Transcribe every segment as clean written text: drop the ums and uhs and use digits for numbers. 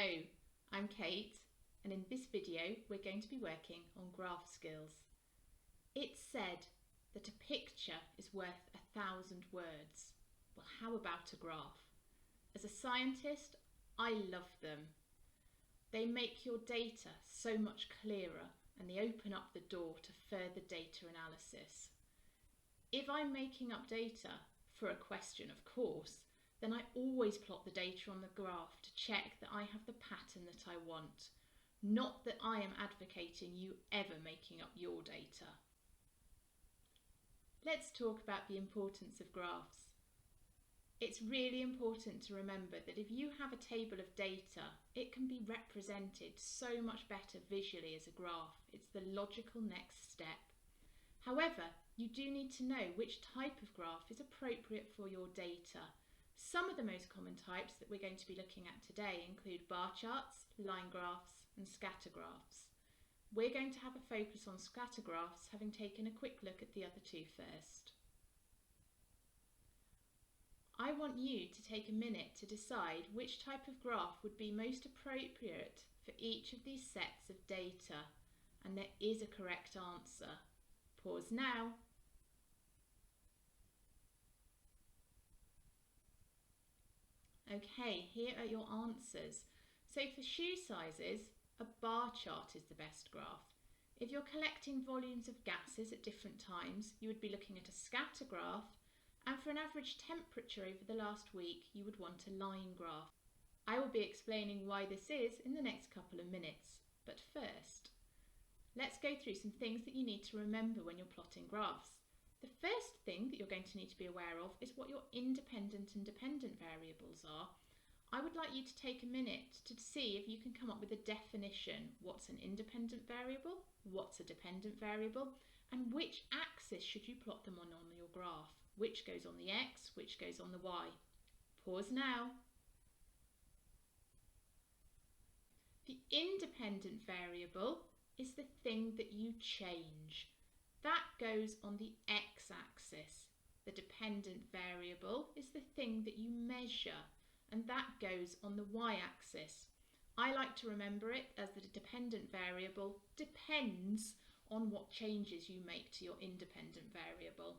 Hello, I'm Kate, and in this video we're going to be working on graph skills. It's said that a picture is worth 1,000 words. Well, how about a graph? As a scientist, I love them. They make your data so much clearer and they open up the door to further data analysis. If I'm making up data for a question, of course, then I always plot the data on the graph to check that I have the pattern that I want, not that I am advocating you ever making up your data. Let's talk about the importance of graphs. It's really important to remember that if you have a table of data, it can be represented so much better visually as a graph. It's the logical next step. However, you do need to know which type of graph is appropriate for your data. Some of the most common types that we're going to be looking at today include bar charts, line graphs and scatter graphs. We're going to have a focus on scatter graphs, having taken a quick look at the other two first. I want you to take a minute to decide which type of graph would be most appropriate for each of these sets of data, and there is a correct answer. Pause now. Okay, here are your answers. So for shoe sizes, a bar chart is the best graph. If you're collecting volumes of gases at different times, you would be looking at a scatter graph, and for an average temperature over the last week, you would want a line graph. I will be explaining why this is in the next couple of minutes, but first, let's go through some things that you need to remember when you're plotting graphs. The first thing that you're going to need to be aware of is what your independent and dependent variables are. I would like you to take a minute to see if you can come up with a definition. What's an independent variable? What's a dependent variable? And which axis should you plot them on your graph? Which goes on the X, which goes on the Y? Pause now. The independent variable is the thing that you change. That goes on the x-axis. The dependent variable is the thing that you measure, and that goes on the y-axis. I like to remember it as the dependent variable depends on what changes you make to your independent variable.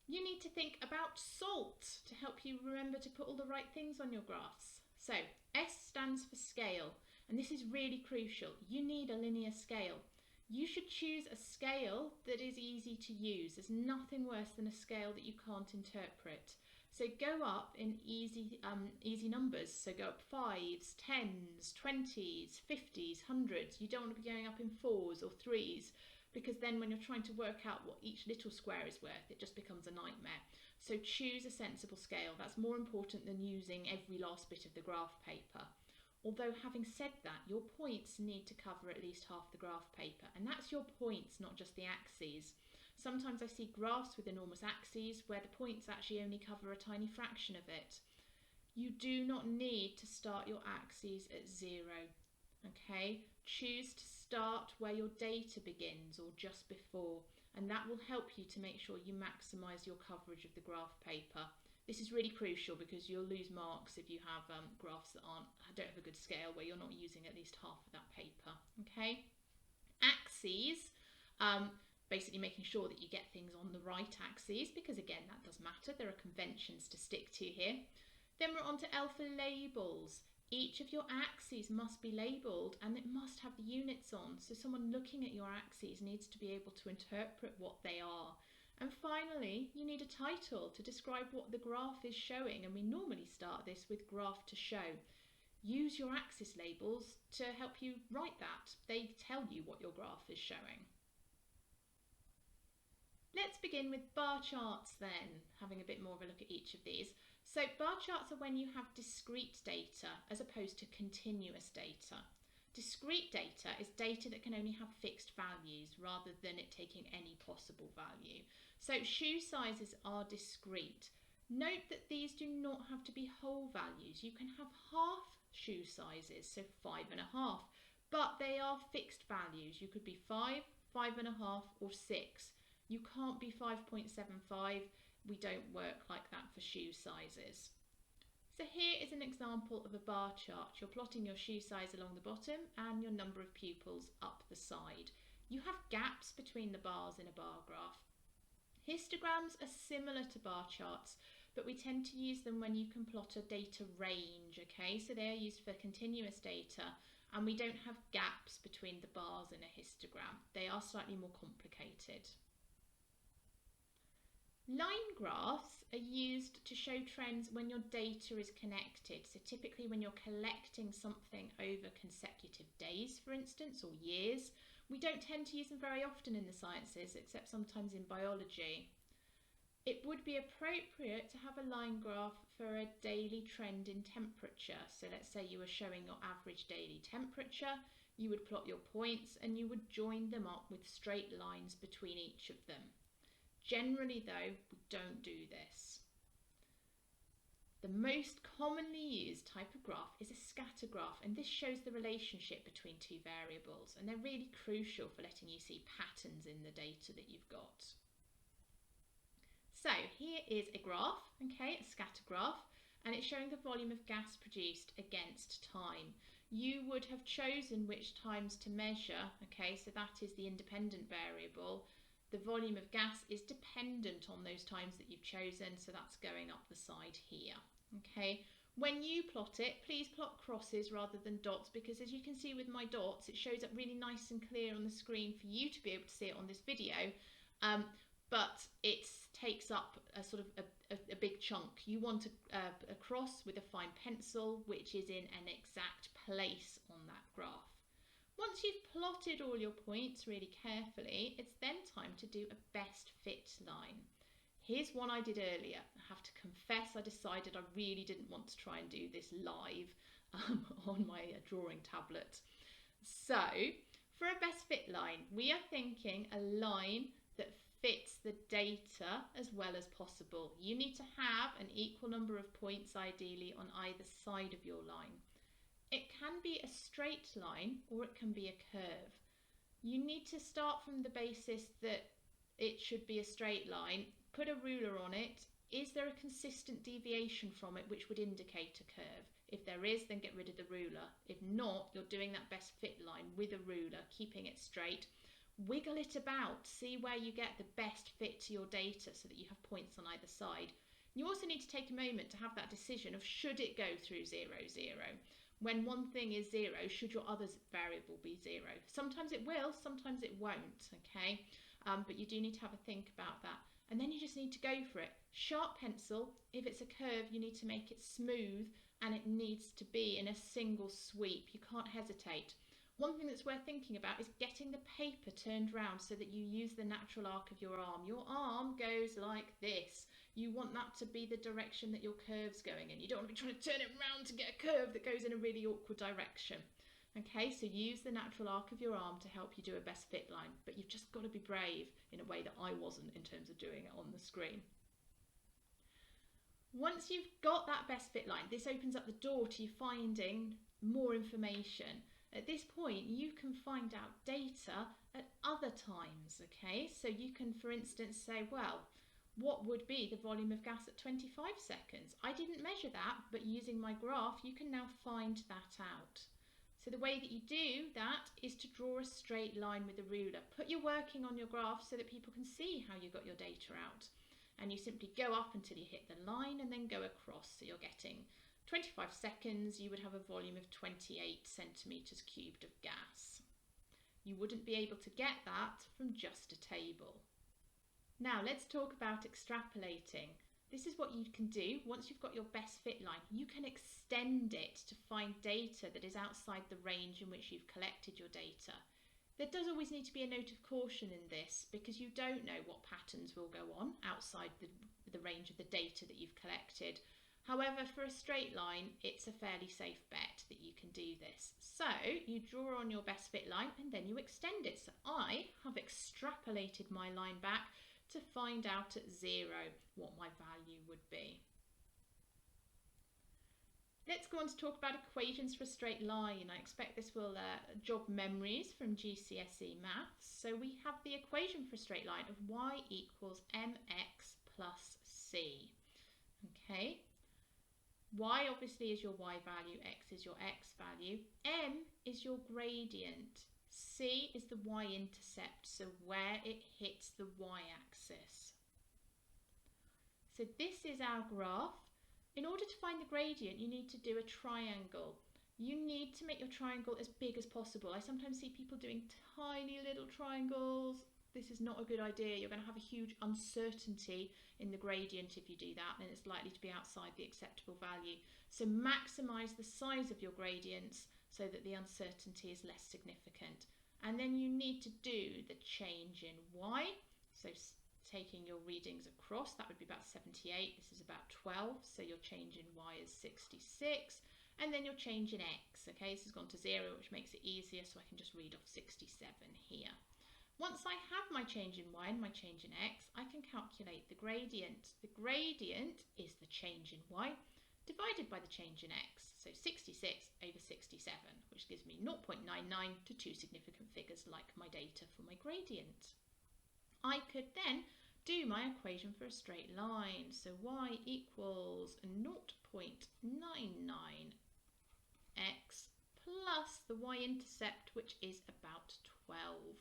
You need to think about salt to help you remember to put all the right things on your graphs. So S stands for scale, and this is really crucial. You need a linear scale. You should choose a scale that is easy to use. There's nothing worse than a scale that you can't interpret. So go up in easy numbers. So go up 5s, 10s, 20s, 50s, 100s. You don't want to be going up in 4s or 3s, because then when you're trying to work out what each little square is worth, it just becomes a nightmare. So choose a sensible scale. That's more important than using every last bit of the graph paper. Although having said that, your points need to cover at least half the graph paper, and that's your points, not just the axes. Sometimes I see graphs with enormous axes where the points actually only cover a tiny fraction of it. You do not need to start your axes at 0. Okay, choose to start where your data begins or just before, and that will help you to make sure you maximise your coverage of the graph paper. This is really crucial because you'll lose marks if you have graphs that don't have a good scale, where you're not using at least half of that paper. Okay, axes, basically making sure that you get things on the right axes, because again that does matter. There are conventions to stick to here. Then we're on to L for labels. Each of your axes must be labelled and it must have the units on, so someone looking at your axes needs to be able to interpret what they are. And finally, you need a title to describe what the graph is showing, and we normally start this with graph to show. Use your axis labels to help you write that. They tell you what your graph is showing. Let's begin with bar charts then, having a bit more of a look at each of these. So bar charts are when you have discrete data as opposed to continuous data. Discrete data is data that can only have fixed values rather than it taking any possible value. So shoe sizes are discrete. Note that these do not have to be whole values. You can have half shoe sizes, so 5.5, but they are fixed values. You could be 5, 5.5 or 6. You can't be 5.75. We don't work like that for shoe sizes. So here is an example of a bar chart. You're plotting your shoe size along the bottom and your number of pupils up the side. You have gaps between the bars in a bar graph. Histograms are similar to bar charts, but we tend to use them when you can plot a data range, okay? So they're used for continuous data, and we don't have gaps between the bars in a histogram. They are slightly more complicated. Line graphs are used to show trends when your data is connected. So typically when you're collecting something over consecutive days, for instance, or years. We don't tend to use them very often in the sciences, except sometimes in biology. It would be appropriate to have a line graph for a daily trend in temperature. So let's say you were showing your average daily temperature, you would plot your points and you would join them up with straight lines between each of them. Generally though, we don't do this. The most commonly used type of graph is a scatter graph, and this shows the relationship between two variables, and they're really crucial for letting you see patterns in the data that you've got. So here is a graph, okay, a scatter graph, and it's showing the volume of gas produced against time. You would have chosen which times to measure, okay, so that is the independent variable. The volume of gas is dependent on those times that you've chosen, so that's going up the side here, okay? When you plot it, please plot crosses rather than dots, because as you can see with my dots, it shows up really nice and clear on the screen for you to be able to see it on this video, but it takes up a sort of a big chunk. You want a cross with a fine pencil, which is in an exact place on that graph. Once you've plotted all your points really carefully, it's then time to do a best fit line. Here's one I did earlier. I have to confess I decided I really didn't want to try and do this live on my drawing tablet. So for a best fit line, we are thinking a line that fits the data as well as possible. You need to have an equal number of points ideally on either side of your line. It can be a straight line or it can be a curve. You need to start from the basis that it should be a straight line, put a ruler on it. Is there a consistent deviation from it which would indicate a curve? If there is, then get rid of the ruler. If not, you're doing that best fit line with a ruler, keeping it straight. Wiggle it about, see where you get the best fit to your data so that you have points on either side. You also need to take a moment to have that decision of should it go through 0, 0. When one thing is 0, should your other variable be 0? Sometimes it will, sometimes it won't, okay? But you do need to have a think about that. And then you just need to go for it. Sharp pencil, if it's a curve, you need to make it smooth and it needs to be in a single sweep. You can't hesitate. One thing that's worth thinking about is getting the paper turned round so that you use the natural arc of your arm. Your arm goes like this. You want that to be the direction that your curve's going in. You don't want to be trying to turn it around to get a curve that goes in a really awkward direction. Okay, so use the natural arc of your arm to help you do a best fit line, but you've just got to be brave in a way that I wasn't in terms of doing it on the screen. Once you've got that best fit line, this opens up the door to you finding more information. At this point, you can find out data at other times, okay? So you can, for instance, say, well, what would be the volume of gas at 25 seconds? I didn't measure that, but using my graph, you can now find that out. So the way that you do that is to draw a straight line with a ruler. Put your working on your graph so that people can see how you got your data out. And you simply go up until you hit the line and then go across. So you're getting 25 seconds, you would have a volume of 28 centimetres cubed of gas. You wouldn't be able to get that from just a table. Now let's talk about extrapolating. This is what you can do once you've got your best fit line. You can extend it to find data that is outside the range in which you've collected your data. There does always need to be a note of caution in this because you don't know what patterns will go on outside the range of the data that you've collected. However, for a straight line, it's a fairly safe bet that you can do this. So you draw on your best fit line and then you extend it. So I have extrapolated my line back to find out at 0 what my value would be. Let's go on to talk about equations for a straight line. I expect this will jog memories from GCSE maths. So we have the equation for a straight line of y equals mx plus c. Okay. Y obviously is your y value, x is your x value, m is your gradient, c is the y-intercept, so where it hits the y-axis. So this is our graph. In order to find the gradient, you need to do a triangle. You need to make your triangle as big as possible. I sometimes see people doing tiny little triangles. This is not a good idea. You're going to have a huge uncertainty in the gradient if you do that, and it's likely to be outside the acceptable value. So maximize the size of your gradients so that the uncertainty is less significant. And then you need to do the change in y. So taking your readings across, that would be about 78. This is about 12. So your change in y is 66. And then your change in x. Okay, this has gone to 0, which makes it easier, so I can just read off 67 here. Once I have my change in y and my change in x, I can calculate the gradient. The gradient is the change in y divided by the change in x. So 66 over 67, which gives me 0.99 to two significant figures like my data for my gradient. I could then do my equation for a straight line. So y equals 0.99 x plus the y-intercept, which is about 12.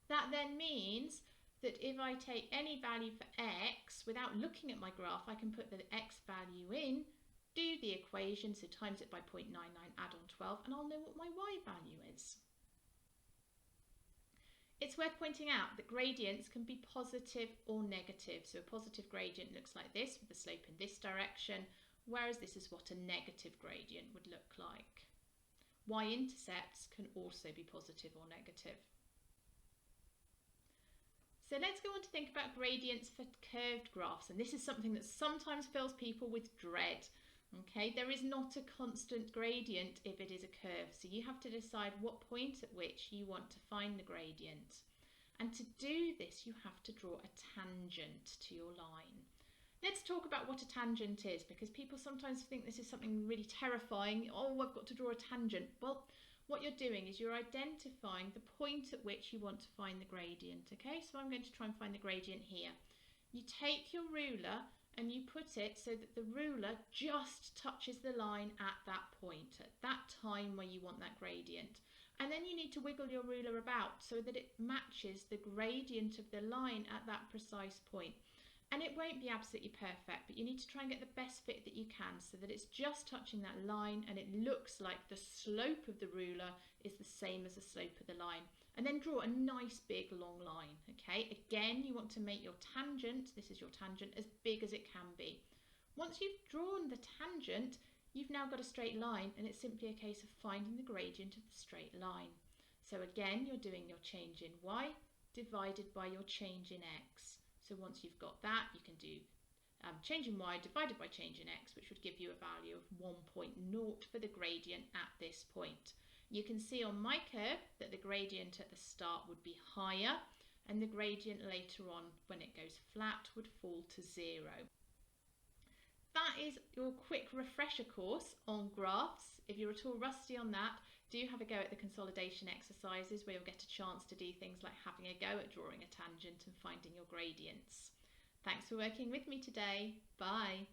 That then means that if I take any value for x, without looking at my graph, I can put the x value in, do the equation, so times it by 0.99, add on 12, and I'll know what my y value is. It's worth pointing out that gradients can be positive or negative. So a positive gradient looks like this, with the slope in this direction, whereas this is what a negative gradient would look like. Y-intercepts can also be positive or negative. So let's go on to think about gradients for curved graphs, and this is something that sometimes fills people with dread. Okay, there is not a constant gradient if it is a curve, so you have to decide what point at which you want to find the gradient. And to do this, you have to draw a tangent to your line. Let's talk about what a tangent is, because people sometimes think this is something really terrifying. Oh, I've got to draw a tangent. Well, what you're doing is you're identifying the point at which you want to find the gradient. Okay, so I'm going to try and find the gradient here. You take your ruler and you put it so that the ruler just touches the line at that point, at that time where you want that gradient. And then you need to wiggle your ruler about so that it matches the gradient of the line at that precise point. And it won't be absolutely perfect, but you need to try and get the best fit that you can so that it's just touching that line and it looks like the slope of the ruler is the same as the slope of the line. And then draw a nice big long line, okay? Again, you want to make your tangent, this is your tangent, as big as it can be. Once you've drawn the tangent, you've now got a straight line, and it's simply a case of finding the gradient of the straight line. So again, you're doing your change in y divided by your change in x. So once you've got that, you can do change in y divided by change in x, which would give you a value of 1.0 for the gradient at this point. You can see on my curve that the gradient at the start would be higher, and the gradient later on, when it goes flat, would fall to 0. That is your quick refresher course on graphs. If you're at all rusty on that, do have a go at the consolidation exercises where you'll get a chance to do things like having a go at drawing a tangent and finding your gradients. Thanks for working with me today. Bye.